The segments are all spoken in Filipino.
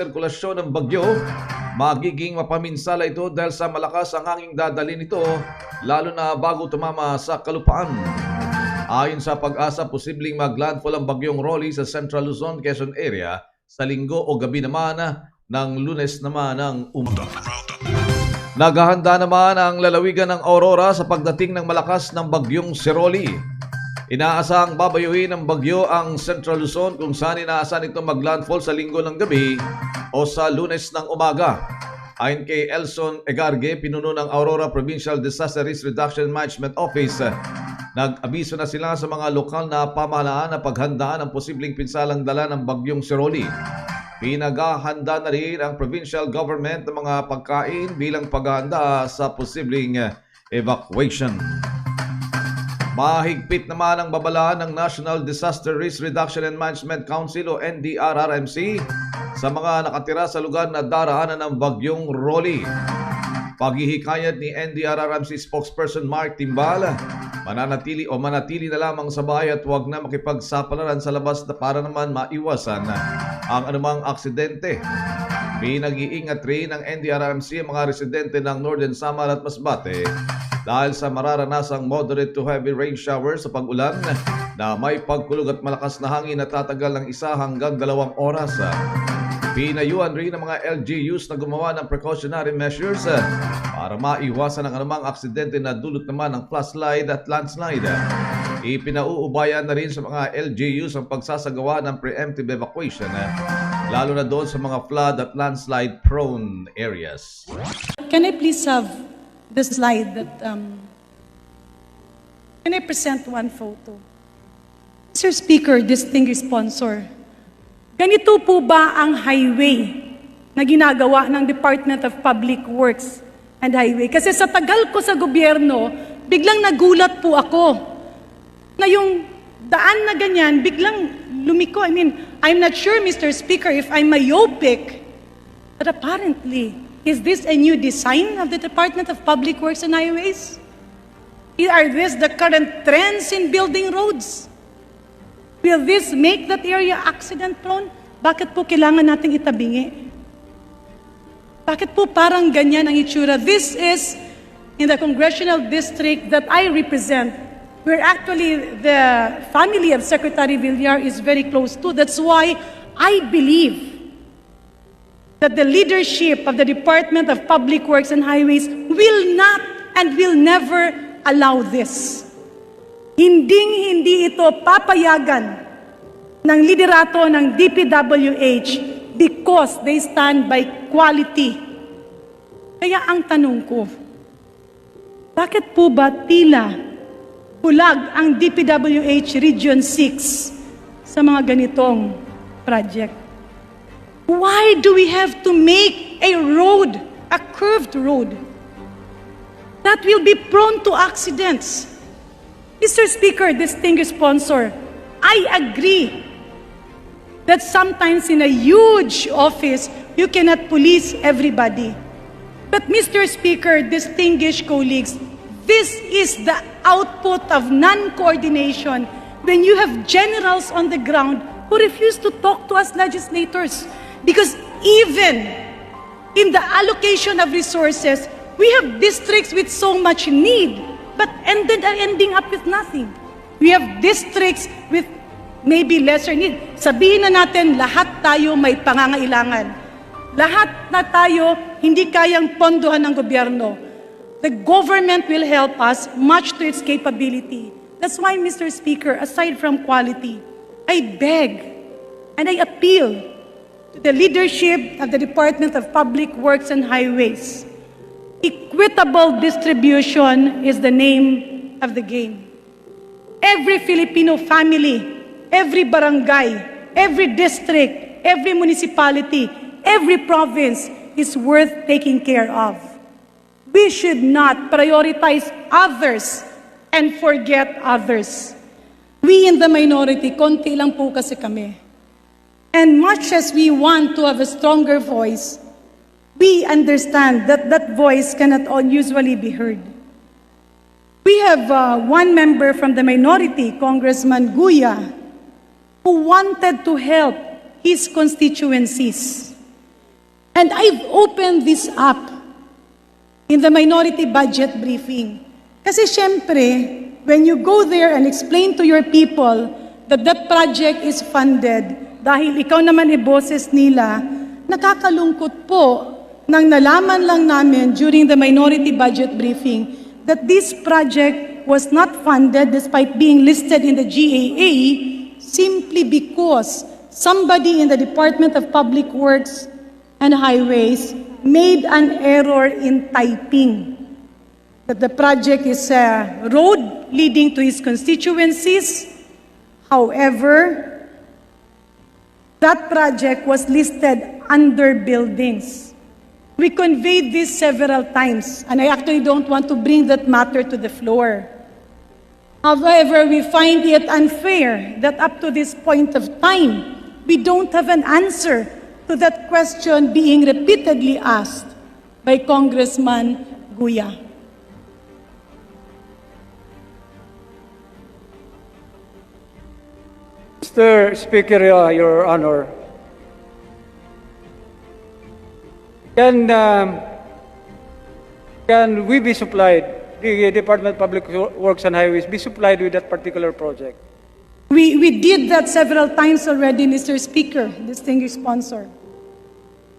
sirkulasyon ng bagyo, magiging mapaminsala ito dahil sa malakas ang hanging dadali nito, lalo na bago tumama sa kalupaan. Ayon sa Pag-asa, posibleng maglandfall ang bagyong Rolly sa Central Luzon, Quezon area sa linggo o gabi naman ng Lunes naman ng umaga. Naghahanda naman ang lalawigan ng Aurora sa pagdating ng malakas ng bagyong si Rolly. Inaasahang babayuhin ng bagyo ang Central Luzon kung saan inaasahan ito maglandfall sa linggo ng gabi o sa Lunes ng umaga. Ayon kay Elson Egarge, pinuno ng Aurora Provincial Disaster Risk Reduction Management Office, nag-abiso na sila sa mga lokal na pamahalaan na paghandaan ang posibleng pinsalang dala ng bagyong si Rolly. Pinaghahanda na rin ang provincial government ng mga pagkain bilang paghahanda sa posibleng evacuation. Mahigpit naman ang babalaan ng National Disaster Risk Reduction and Management Council o NDRRMC sa mga nakatira sa lugar na daraanan ng bagyong Rolly. Paghihikayat ni NDRRMC spokesperson Mark Timbal, manatili na lamang sa bahay at huwag na makipagsapalaran sa labas para naman maiwasan ang anumang aksidente. Pinag-iingat rin ng NDRRMC ang mga residente ng Northern Samar at Masbate dahil sa mararanasang moderate to heavy rain showers sa pag-ulan na may pagkulog at malakas na hangin na tatagal ng 1 hanggang 2 oras. Pinayuhan rin ng mga LGUs na gumawa ng precautionary measures para maiwasan ang anumang aksidente na dulot naman ng flashlight at landslide. Ipinauubayan na rin sa mga LGUs ang pagsasagawa ng preemptive evacuation, lalo na doon sa mga flood at landslide prone areas. Can I please have the slide that, can I present one photo? Mr. Speaker, distinguished sponsor, ganito po ba ang highway na ginagawa ng Department of Public Works and Highway? Kasi sa tagal ko sa gobyerno, biglang nagulat po ako na yung daan na ganyan, biglang lumiko. I mean, I'm not sure, Mr. Speaker, if I'm myopic, but apparently, is this a new design of the Department of Public Works and Highways? Are this the current trends in building roads? Will this make that area accident-prone? Bakit po kailangan nating itabingi? Bakit po parang ganyan ang itsura? This is in the congressional district that I represent, where actually the family of Secretary Villar is very close to. That's why I believe that the leadership of the Department of Public Works and Highways will not and will never allow this. Hindi ito papayagan ng liderato ng Dpwh because they stand by quality. Kaya ang tanong ko, bakit po ba tila bulag ang Dpwh Region 6 sa mga ganitong project? Why do we have to make a road, a curved road, that will be prone to accidents? Mr. Speaker, distinguished sponsor, I agree that sometimes in a huge office, you cannot police everybody. But Mr. Speaker, distinguished colleagues, this is the output of non-coordination when you have generals on the ground who refuse to talk to us legislators. Because even in the allocation of resources, we have districts with so much need, but ending up with nothing. We have districts with maybe lesser need. Sabihin na natin, lahat tayo may pangangailangan. Lahat na tayo hindi kayang pondohan ng gobyerno. The government will help us much to its capability. That's why, Mr. Speaker, aside from quality, I beg and I appeal to the leadership of the Department of Public Works and Highways. Equitable distribution is the name of the game. Every Filipino family, every barangay, every district, every municipality, every province is worth taking care of. We should not prioritize others and forget others. We in the minority, konti lang po kasi kami. And much as we want to have a stronger voice, we understand that that voice cannot usually be heard. We have one member from the minority, Congressman Guya, who wanted to help his constituencies. And I've opened this up in the minority budget briefing. Kasi syempre, when you go there and explain to your people that that project is funded, dahil ikaw naman boses nila, nakakalungkot po nang nalaman lang namin during the minority budget briefing that this project was not funded despite being listed in the GAA simply because somebody in the Department of Public Works and Highways made an error in typing. That the project is a road leading to his constituencies. However, that project was listed under buildings. We conveyed this several times, and I actually don't want to bring that matter to the floor. However, we find it unfair that up to this point of time, we don't have an answer to that question being repeatedly asked by Congressman Guya. Mr. Speaker, Your Honor, can we be supplied, the Department of Public Works and Highways be supplied with that particular project? We did that several times already, Mr. Speaker, distinguished sponsor.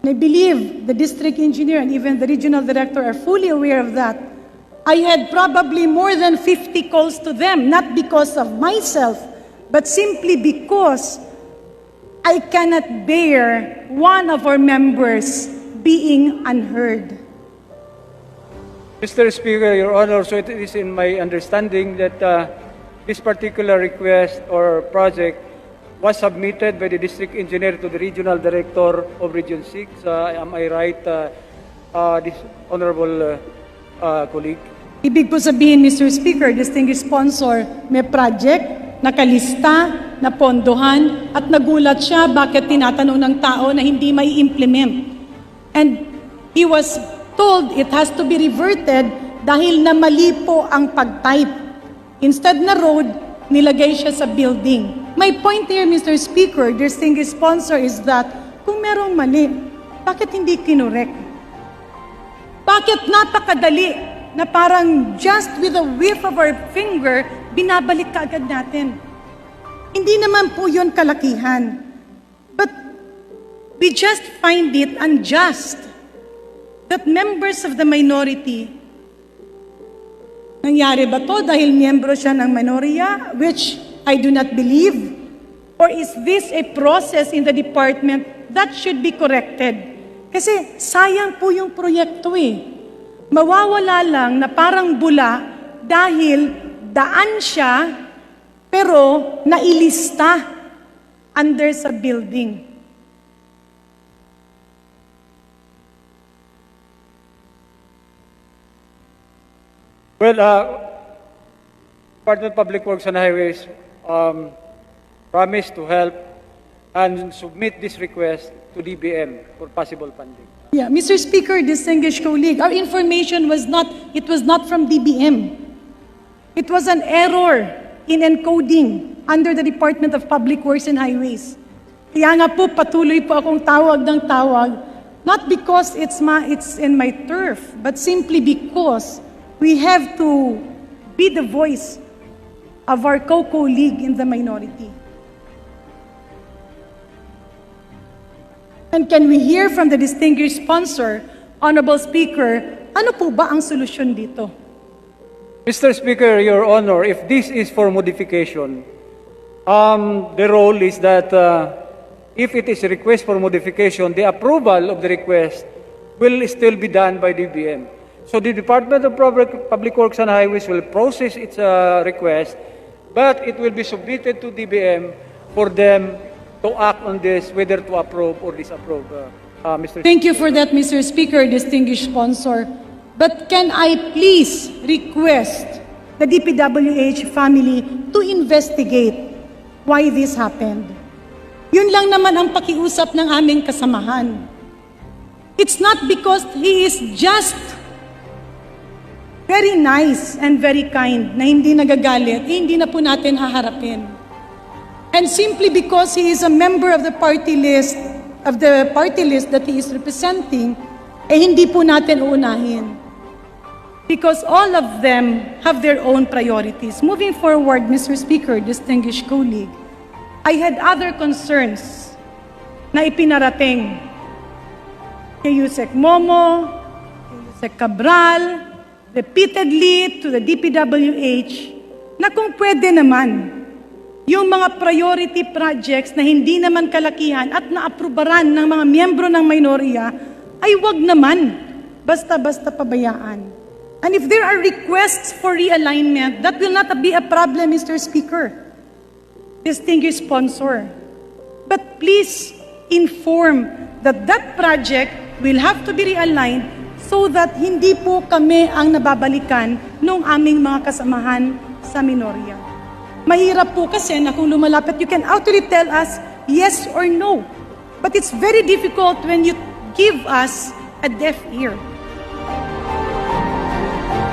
And I believe the district engineer and even the regional director are fully aware of that. I had probably more than 50 calls to them, not because of myself, but simply because I cannot bear one of our members being unheard. Mr. Speaker, Your Honor, so it is in my understanding that this particular request or project was submitted by the district engineer to the regional director of Region 6. Am I right, this honorable colleague? Ibig po sabihin, Mr. Speaker, distinguished sponsor, may project, nakalista, napondohan, at nagulat siya bakit tinatanong ng tao na hindi may implement. And he was told it has to be reverted dahil na mali po ang pag-type. Instead na road, nilagay siya sa building. My point here, Mr. Speaker, distinguished sponsor, is that kung merong mali, bakit hindi kinorek? Bakit napakadali na parang just with a whiff of our finger, binabalik ka agad natin? Hindi naman po yun kalakihan. But we just find it unjust that members of the minority, nangyari ba to dahil miyembro siya ng minorya, which I do not believe? Or is this a process in the department that should be corrected? Kasi sayang po yung proyekto eh. Mawawala lang na parang bula dahil daan siya pero nailista under sa building. Well, Department of Public Works and Highways promised to help and submit this request to DBM for possible funding. Yeah, Mr. Speaker, distinguished colleague, our information was not from DBM. It was an error in encoding under the Department of Public Works and Highways. Kaya nga po, patuloy po akong tawag ng tawag, not because it's in my turf, but simply because we have to be the voice of our co-colleague in the minority. And can we hear from the distinguished sponsor, Honorable Speaker, ano po ba ang solusyon dito? Mr. Speaker, Your Honor, if this is for modification, the role is that if it is a request for modification, the approval of the request will still be done by DBM. So the Department of Public Works and Highways will process its request, but it will be submitted to DBM for them to act on this, whether to approve or disapprove, Mr. Thank you for that, Mr. Speaker, distinguished sponsor. But can I please request the Dpwh family to investigate why this happened? Yun lang naman ang pakiusap ng aming kasamahan. It's not because he is just very nice and very kind na hindi nagagalit, hindi na po natin haharapin. And simply because he is a member of the party list, party list that he is representing, hindi po natin uunahin. Because all of them have their own priorities. Moving forward, Mr. Speaker, distinguished colleague, I had other concerns na ipinarating kay Yusek Momo, kay Yusek Cabral, repeatedly to the Dpwh, na kung pwede naman, yung mga priority projects na hindi naman kalakihan at naaprubaran ng mga miyembro ng minorya, ay wag naman basta-basta pabayaan. And if there are requests for realignment, that will not be a problem, Mr. Speaker, distinguished sponsor. But please inform that that project will have to be realigned so that hindi po kami ang nababalikan ng aming mga kasamahan sa minorya. Mahirap po kasi na kung lumalapit, you can actually tell us yes or no. But it's very difficult when you give us a deaf ear.